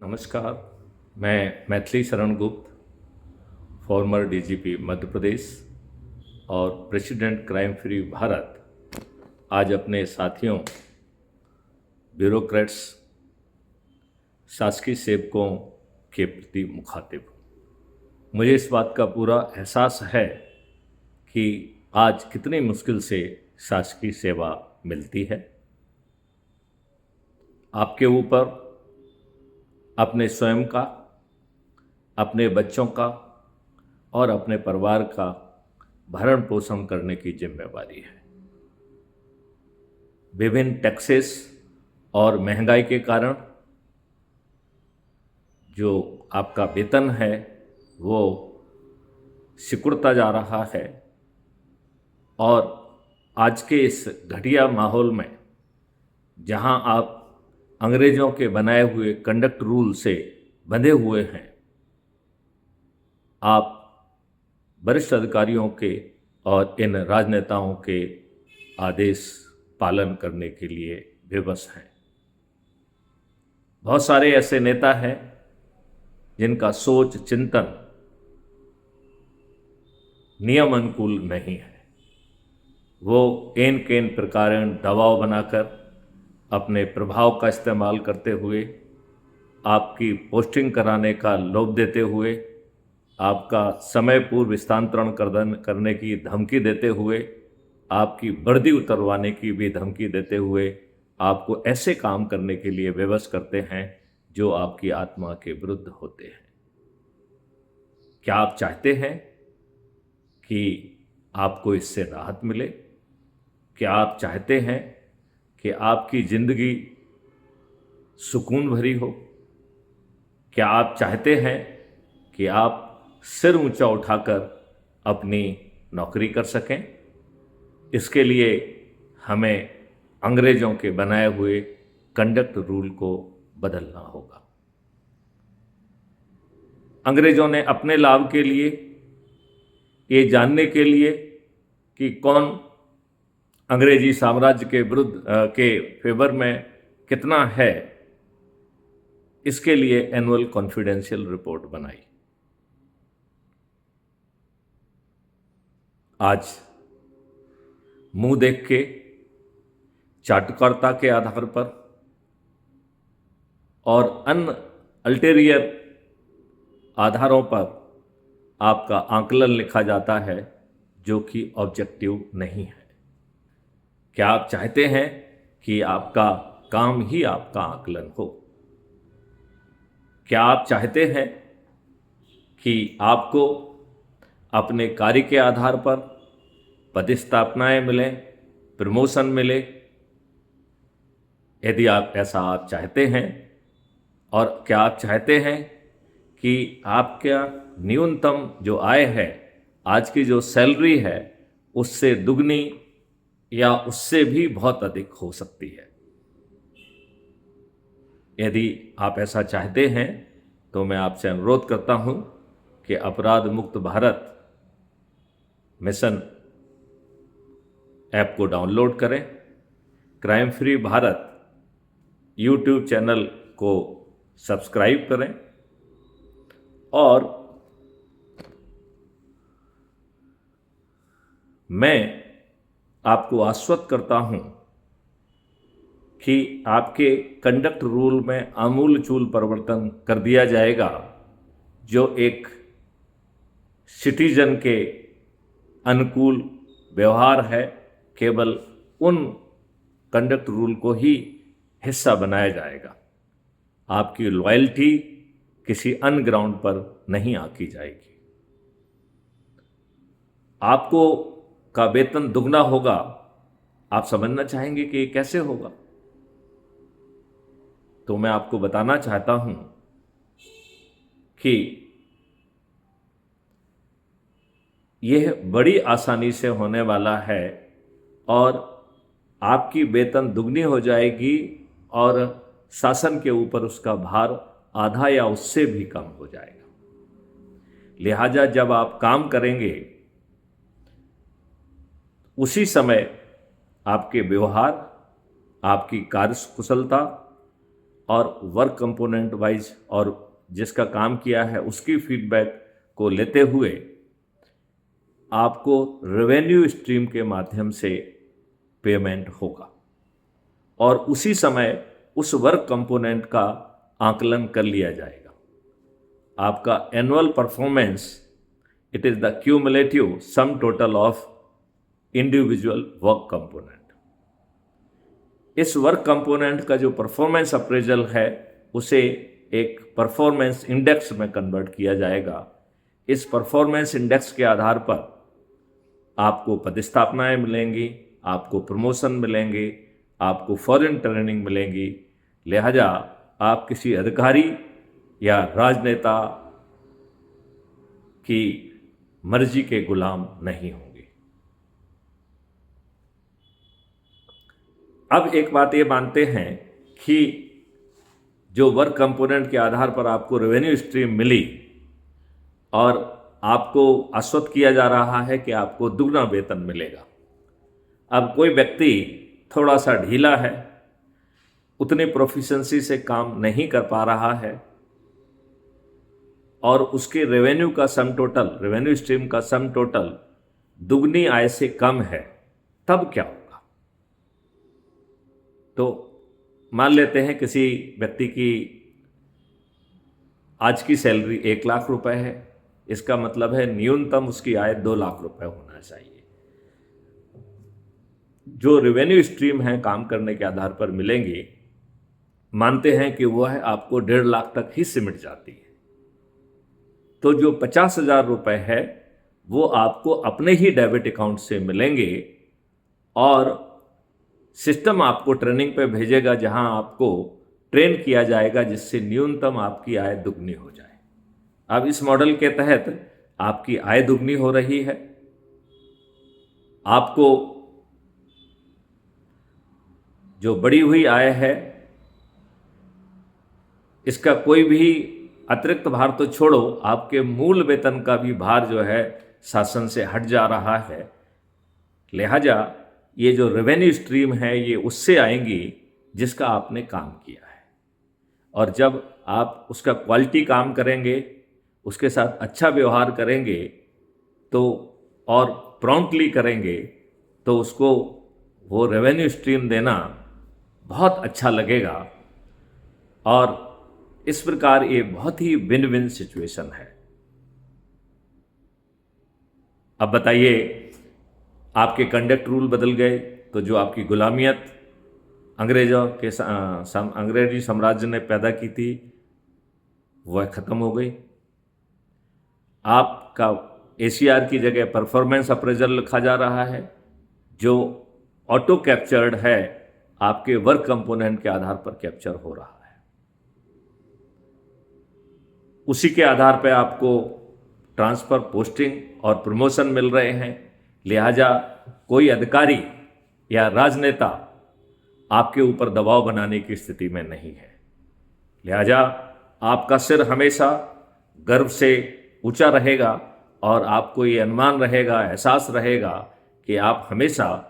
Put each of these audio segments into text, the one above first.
नमस्कार। मैं Maithili Sharan Gupt, farmer DGP Madhya Pradesh और प्रेसिडेंट क्राइम फ्री भारत, आज अपने साथियों, ब्यूरोक्रेट्स, शासकीय सेवकों के प्रति मुखातिब हूँ। मुझे इस बात का पूरा एहसास है कि आज कितनी मुश्किल से शासकीय सेवा मिलती है। आपके ऊपर अपने स्वयं का, अपने बच्चों का और अपने परिवार का भरण पोषण करने की जिम्मेवारी है। विभिन्न टैक्सेस और महंगाई के कारण जो आपका वेतन है वो सिकुड़ता जा रहा है और आज के इस घटिया माहौल में जहां आप अंग्रेजों के बनाए हुए कंडक्ट रूल से बंधे हुए हैं, आप वरिष्ठ अधिकारियों के और इन राजनेताओं के आदेश पालन करने के लिए विवश हैं। बहुत सारे ऐसे नेता हैं जिनका सोच चिंतन नियम अनुकूल नहीं है। वो एन केन प्रकार दबाव बनाकर अपने प्रभाव का इस्तेमाल करते हुए, आपकी पोस्टिंग कराने का लोभ देते हुए, आपका समय पूर्व स्थानांतरण करने की धमकी देते हुए, आपकी वर्दी उतरवाने की भी धमकी देते हुए आपको ऐसे काम करने के लिए विवश करते हैं जो आपकी आत्मा के विरुद्ध होते हैं। क्या आप चाहते हैं कि आपको इससे राहत मिले? क्या आप चाहते हैं कि आपकी जिंदगी सुकून भरी हो? क्या आप चाहते हैं कि आप सिर ऊंचा उठाकर अपनी नौकरी कर सकें? इसके लिए हमें अंग्रेजों के बनाए हुए कंडक्ट रूल को बदलना होगा। अंग्रेजों ने अपने लाभ के लिए, ये जानने के लिए कि कौन अंग्रेजी साम्राज्य के विरुद्ध के फेवर में कितना है, इसके लिए एनुअल कॉन्फिडेंशियल रिपोर्ट बनाई। आज मुंह देख के, चाटुकारिता के आधार पर और अन्य अल्टेरियर आधारों पर आपका आकलन लिखा जाता है जो कि ऑब्जेक्टिव नहीं है। क्या आप चाहते हैं कि आपका काम ही आपका आकलन हो? क्या आप चाहते हैं कि आपको अपने कार्य के आधार पर पदस्थापनाएं मिलें, प्रमोशन मिले? यदि आप चाहते हैं, और क्या आप चाहते हैं कि आपका न्यूनतम जो आय है, आज की जो सैलरी है, उससे दुगनी या उससे भी बहुत अधिक हो सकती है? यदि आप ऐसा चाहते हैं तो मैं आपसे अनुरोध करता हूं कि अपराध मुक्त भारत मिशन ऐप को डाउनलोड करें, crime free Bharat YouTube channel को सब्सक्राइब करें और मैं आपको आश्वस्त करता हूं कि आपके कंडक्ट रूल में आमूलचूल परिवर्तन कर दिया जाएगा, जो एक सिटीजन के अनुकूल व्यवहार है। केवल उन कंडक्ट रूल को ही हिस्सा बनाया जाएगा। आपकी लॉयल्टी किसी अन्य ग्राउंड पर नहीं आंकी जाएगी। आपको का वेतन दुगना होगा। आप समझना चाहेंगे कि ये कैसे होगा? तो मैं आपको बताना चाहता हूं कि यह बड़ी आसानी से होने वाला है और आपकी वेतन दुगनी हो जाएगी और शासन के ऊपर उसका भार आधा या उससे भी कम हो जाएगा। लिहाजा जब आप काम करेंगे, उसी समय आपके व्यवहार, आपकी कार्यकुशलता और वर्क कंपोनेंट वाइज और जिसका काम किया है उसकी फीडबैक को लेते हुए आपको रेवेन्यू स्ट्रीम के माध्यम से पेमेंट होगा और उसी समय उस वर्क कंपोनेंट का आकलन कर लिया जाएगा। आपका annual performance, it is the cumulative sum total of individual work component. इस वर्क कंपोनेंट का जो परफॉर्मेंस अप्रेजल है उसे एक परफॉर्मेंस इंडेक्स में कन्वर्ट किया जाएगा। इस परफॉर्मेंस इंडेक्स के आधार पर आपको पदस्थापनाएं मिलेंगी, आपको प्रमोशन मिलेंगे, आपको फॉरेन ट्रेनिंग मिलेंगी। लिहाजा आप किसी अधिकारी या राजनेता की मर्जी के गुलाम नहीं होंगे। अब एक बात ये मानते हैं कि जो वर्क कंपोनेंट के आधार पर आपको रेवेन्यू स्ट्रीम मिली और आपको आश्वस्त किया जा रहा है कि आपको दुगना वेतन मिलेगा। अब कोई व्यक्ति थोड़ा सा ढीला है, उतनी प्रोफिशिएंसी से काम नहीं कर पा रहा है और उसके रेवेन्यू का सम टोटल, रेवेन्यू स्ट्रीम का सम टोटल दुगनी आय से कम है, तब क्या होगा? तो मान लेते हैं किसी व्यक्ति की आज की सैलरी 1 लाख रुपए है, इसका मतलब है न्यूनतम उसकी आय 2 लाख रुपए होना चाहिए। जो रेवेन्यू स्ट्रीम है काम करने के आधार पर मिलेंगे, मानते हैं कि वह आपको 1.5 लाख तक ही सिमट जाती है। तो जो 50,000 रुपए है वो आपको अपने ही डेबिट अकाउंट से मिलेंगे और सिस्टम आपको ट्रेनिंग पे भेजेगा जहां आपको ट्रेन किया जाएगा जिससे न्यूनतम आपकी आय दुगनी हो जाए। अब इस मॉडल के तहत आपकी आय दुगनी हो रही है, आपको जो बढ़ी हुई आय है इसका कोई भी अतिरिक्त भार तो छोड़ो, आपके मूल वेतन का भी भार जो है शासन से हट जा रहा है। लिहाजा ये जो रेवेन्यू स्ट्रीम है ये उससे आएंगी जिसका आपने काम किया है, और जब आप उसका क्वालिटी काम करेंगे, उसके साथ अच्छा व्यवहार करेंगे तो और प्रॉम्प्टली करेंगे तो उसको वो रेवेन्यू स्ट्रीम देना बहुत अच्छा लगेगा। और इस प्रकार ये बहुत ही विन विन सिचुएशन है। अब बताइए, आपके कंडक्ट रूल बदल गए तो जो आपकी गुलामियत अंग्रेजों के अंग्रेजी साम्राज्य ने पैदा की थी वह खत्म हो गई। आपका ACR की जगह परफॉर्मेंस अप्रेजल लिखा जा रहा है जो ऑटो कैप्चर्ड है, आपके वर्क कंपोनेंट के आधार पर कैप्चर हो रहा है। उसी के आधार पर आपको ट्रांसफर, पोस्टिंग और प्रमोशन मिल रहे हैं। लिहाजा कोई अधिकारी या राजनेता आपके ऊपर दबाव बनाने की स्थिति में नहीं है। लिहाजा आपका सिर हमेशा गर्व से ऊंचा रहेगा और आपको ये अनुमान रहेगा, एहसास रहेगा कि आप हमेशा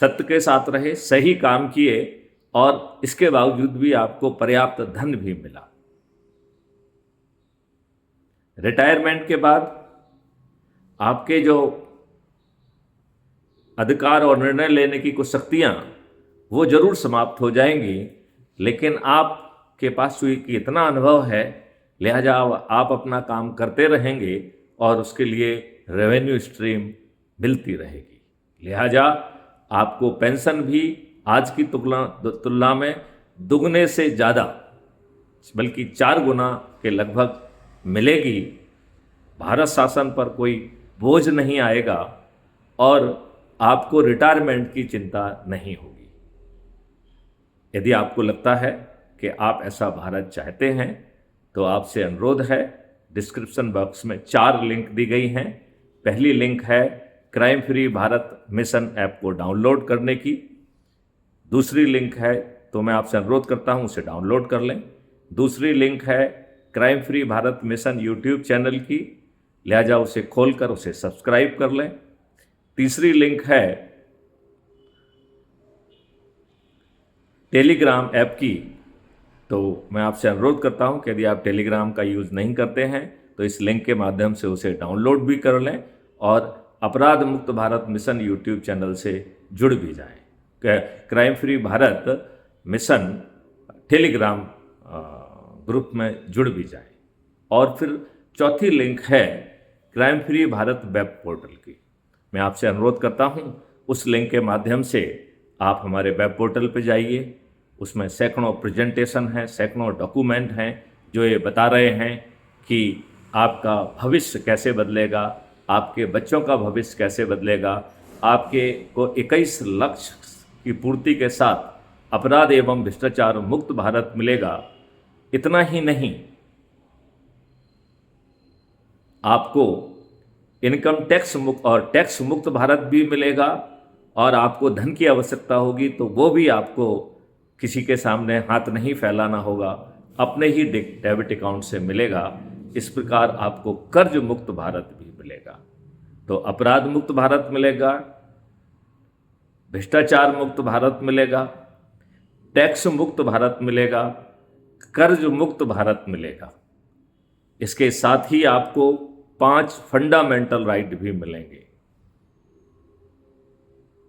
सत्य के साथ रहे, सही काम किए और इसके बावजूद भी आपको पर्याप्त धन भी मिला। रिटायरमेंट के बाद आपके जो अधिकार और निर्णय लेने की कुछ शक्तियां वो जरूर समाप्त हो जाएंगी, लेकिन आपके पास चूंकि इतना अनुभव है लिहाजा आप अपना काम करते रहेंगे और उसके लिए रेवेन्यू स्ट्रीम मिलती रहेगी। लिहाजा आपको पेंशन भी आज की तुलना में दुगने से ज़्यादा, बल्कि 4 गुना के लगभग मिलेगी। भारत शासन पर कोई बोझ नहीं आएगा और आपको रिटायरमेंट की चिंता नहीं होगी। यदि आपको लगता है कि आप ऐसा भारत चाहते हैं तो आपसे अनुरोध है, डिस्क्रिप्शन बॉक्स में 4 लिंक दी गई हैं। पहली लिंक है crime free Bharat mission app को डाउनलोड करने की। दूसरी लिंक है, तो मैं आपसे अनुरोध करता हूं उसे डाउनलोड कर लें। दूसरी लिंक है crime free Bharat mission YouTube channel की, लिहाजा उसे खोलकर उसे सब्सक्राइब कर लें। तीसरी लिंक है टेलीग्राम ऐप की, तो मैं आपसे अनुरोध करता हूं कि यदि आप टेलीग्राम का यूज़ नहीं करते हैं तो इस लिंक के माध्यम से उसे डाउनलोड भी कर लें और अपराध मुक्त भारत मिशन यूट्यूब चैनल से जुड़ भी जाएं। Crime free Bharat mission Telegram group में जुड़ भी जाएं। और फिर चौथी लिंक है crime free Bharat web portal की। मैं आपसे अनुरोध करता हूं उस लिंक के माध्यम से आप हमारे वेब पोर्टल पर जाइए। उसमें सैकड़ों प्रेजेंटेशन हैं, सैकड़ों डॉक्यूमेंट हैं जो ये बता रहे हैं कि आपका भविष्य कैसे बदलेगा, आपके बच्चों का भविष्य कैसे बदलेगा, आपके को 21 लक्ष्य की पूर्ति के साथ अपराध एवं भ्रष्टाचार मुक्त भारत मिलेगा। इतना ही नहीं, आपको इनकम टैक्स मुक्त और टैक्स मुक्त भारत भी मिलेगा। और आपको धन की आवश्यकता होगी तो वो भी आपको किसी के सामने हाथ नहीं फैलाना होगा, अपने ही डेबिट अकाउंट से मिलेगा। इस प्रकार आपको कर्ज मुक्त भारत भी मिलेगा। तो अपराध मुक्त भारत मिलेगा, भ्रष्टाचार मुक्त भारत मिलेगा, टैक्स मुक्त भारत मिलेगा, कर्ज मुक्त भारत मिलेगा। इसके साथ ही आपको 5 फंडामेंटल राइट भी मिलेंगे।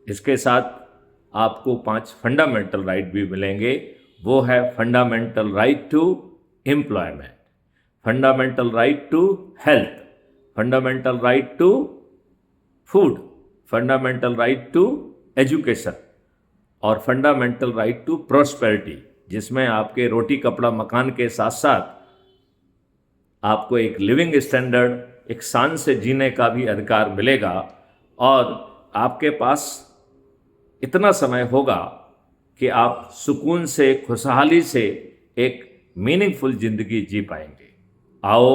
इसके साथ आपको 5 फंडामेंटल राइट भी मिलेंगे। वो है fundamental right to employment, fundamental right to health, fundamental right to food, fundamental right to education और फंडामेंटल राइट टू प्रॉस्पेरिटी, जिसमें आपके रोटी कपड़ा मकान के साथ साथ आपको एक लिविंग स्टैंडर्ड, एक शान से जीने का भी अधिकार मिलेगा। और आपके पास इतना समय होगा कि आप सुकून से, खुशहाली से एक मीनिंगफुल जिंदगी जी पाएंगे। आओ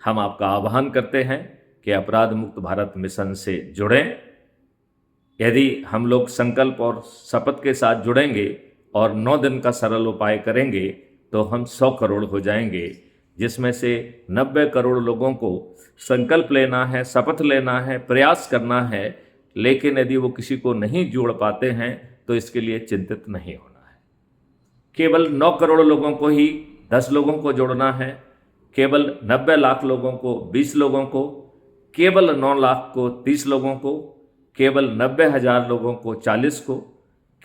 हम आपका आह्वान करते हैं कि अपराध मुक्त भारत मिशन से जुड़ें। यदि हम लोग संकल्प और शपथ के साथ जुड़ेंगे और 9 दिन का सरल उपाय करेंगे तो हम 100 करोड़ हो जाएंगे, जिसमें से 90 करोड़ लोगों को संकल्प लेना है, शपथ लेना है, प्रयास करना है। लेकिन यदि वो किसी को नहीं जोड़ पाते हैं तो इसके लिए चिंतित नहीं होना है। केवल 9 करोड़ लोगों को ही 10 लोगों को जोड़ना है, केवल 90 लाख लोगों को 20 लोगों को, केवल 9 लाख को 30 लोगों को, केवल 90,000 लोगों को 40 को,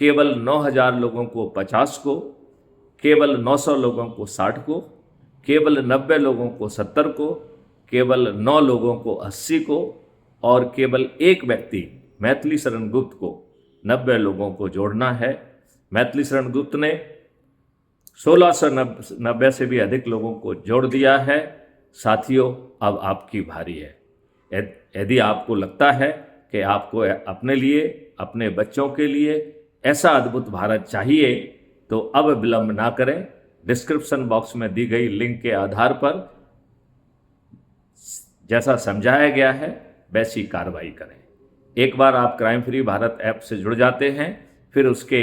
केवल 9,000 लोगों को 50 को, केवल 900 लोगों को 60 को, केवल 90 लोगों को 70 को, केवल 9 लोगों को 80 को और केवल एक व्यक्ति मैथिली शरण गुप्त को 90 लोगों को जोड़ना है। मैथिली शरण गुप्त ने 1690 से भी अधिक लोगों को जोड़ दिया है। साथियों, अब आपकी बारी है। यदि आपको लगता है कि आपको अपने लिए, अपने बच्चों के लिए ऐसा अद्भुत भारत चाहिए तो अब विलंब ना करें। डिस्क्रिप्शन बॉक्स में दी गई लिंक के आधार पर जैसा समझाया गया है वैसी कार्रवाई करें। एक बार आप क्राइम फ्री भारत ऐप से जुड़ जाते हैं, फिर उसके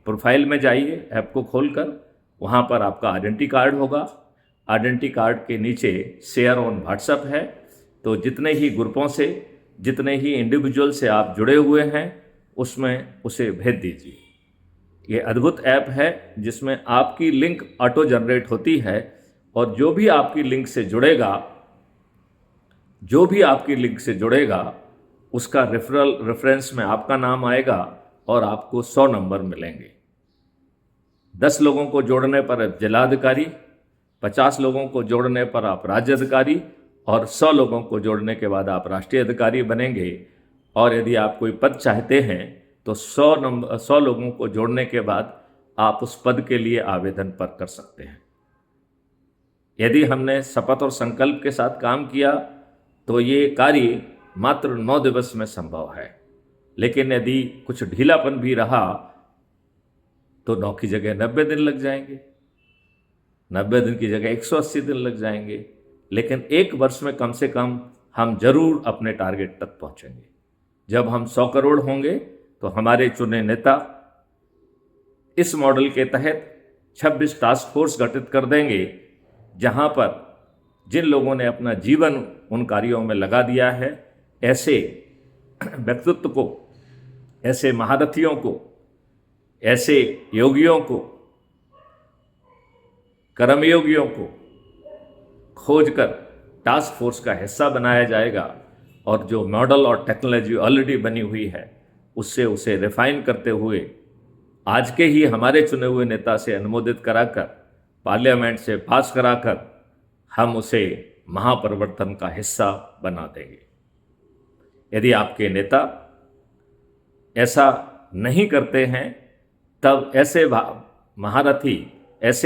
प्रोफाइल में जाइए, ऐप को खोलकर वहाँ पर आपका आइडेंटिटी कार्ड होगा। आइडेंटिटी कार्ड के नीचे शेयर ऑन व्हाट्सएप है, तो जितने ही ग्रुपों से, जितने ही इंडिविजुअल से आप जुड़े हुए हैं उसमें उसे भेज दीजिए। ये अद्भुत ऐप है जिसमें आपकी लिंक ऑटो जनरेट होती है और जो भी आपकी लिंक से जुड़ेगा उसका रेफरेंस में आपका नाम आएगा और आपको 100 नंबर मिलेंगे। 10 लोगों को जोड़ने पर जिलाधिकारी, 50 लोगों को जोड़ने पर आप राज्य अधिकारी और 100 लोगों को जोड़ने के बाद आप राष्ट्रीय अधिकारी बनेंगे। और यदि आप कोई पद चाहते हैं तो 100 लोगों को जोड़ने के बाद आप उस पद के लिए आवेदन पर कर सकते हैं। यदि हमने शपथ और संकल्प के साथ काम किया तो ये कार्य मात्र 9 दिवस में संभव है। लेकिन यदि कुछ ढीलापन भी रहा तो 9 की जगह 90 दिन लग जाएंगे, 90 दिन की जगह 180 दिन लग जाएंगे। लेकिन 1 वर्ष में कम से कम हम जरूर अपने टारगेट तक पहुंचेंगे। जब हम 100 करोड़ होंगे तो हमारे चुने नेता इस मॉडल के तहत 26 टास्क फोर्स गठित कर देंगे, जहां पर जिन लोगों ने अपना जीवन उन कार्यों में लगा दिया है, ऐसे व्यक्तित्व को, ऐसे महारथियों को, ऐसे योगियों को कर्मयोगियों को खोजकर टास्क फोर्स का हिस्सा बनाया जाएगा और जो मॉडल और टेक्नोलॉजी ऑलरेडी बनी हुई है उससे उसे रिफाइन करते हुए आज के ही हमारे चुने हुए नेता से अनुमोदित कराकर पार्लियामेंट से पास कराकर हम उसे महापरिवर्तन का हिस्सा बना देंगे। यदि आपके नेता ऐसा नहीं करते हैं तब ऐसे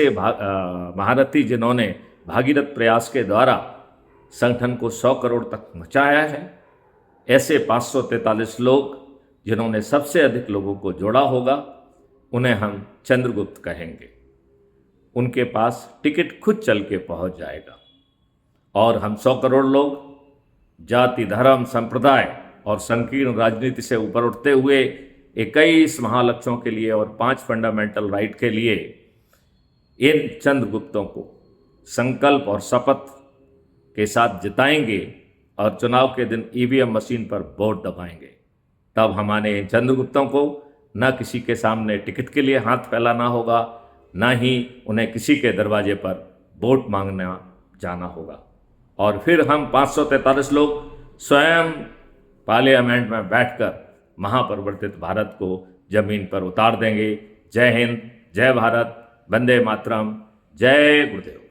महारथी जिन्होंने भागीरथ प्रयास के द्वारा संगठन को 100 करोड़ तक पहुंचाया है, ऐसे 543 लोग जिन्होंने सबसे अधिक लोगों को जोड़ा होगा, उन्हें हम चंद्रगुप्त कहेंगे। उनके पास टिकट खुद चल के पहुंच जाएगा और हम 100 करोड़ लोग जाति, धर्म, संप्रदाय और संकीर्ण राजनीति से ऊपर उठते हुए 21 महालक्ष्यों के लिए और 5 फंडामेंटल राइट के लिए इन चंद्रगुप्तों को संकल्प और शपथ के साथ जिताएंगे और चुनाव के दिन ईवीएम मशीन पर वोट दबाएंगे। तब हमारे इन चंद्रगुप्तों को न किसी के सामने टिकट के लिए हाथ फैलाना होगा, न ही उन्हें किसी के दरवाजे पर वोट मांगना जाना होगा। और फिर हम 543 लोग स्वयं पार्लियामेंट में बैठकर महापरिवर्तित भारत को जमीन पर उतार देंगे। जय हिंद, जय भारत, वंदे मातरम, जय गुरुदेव।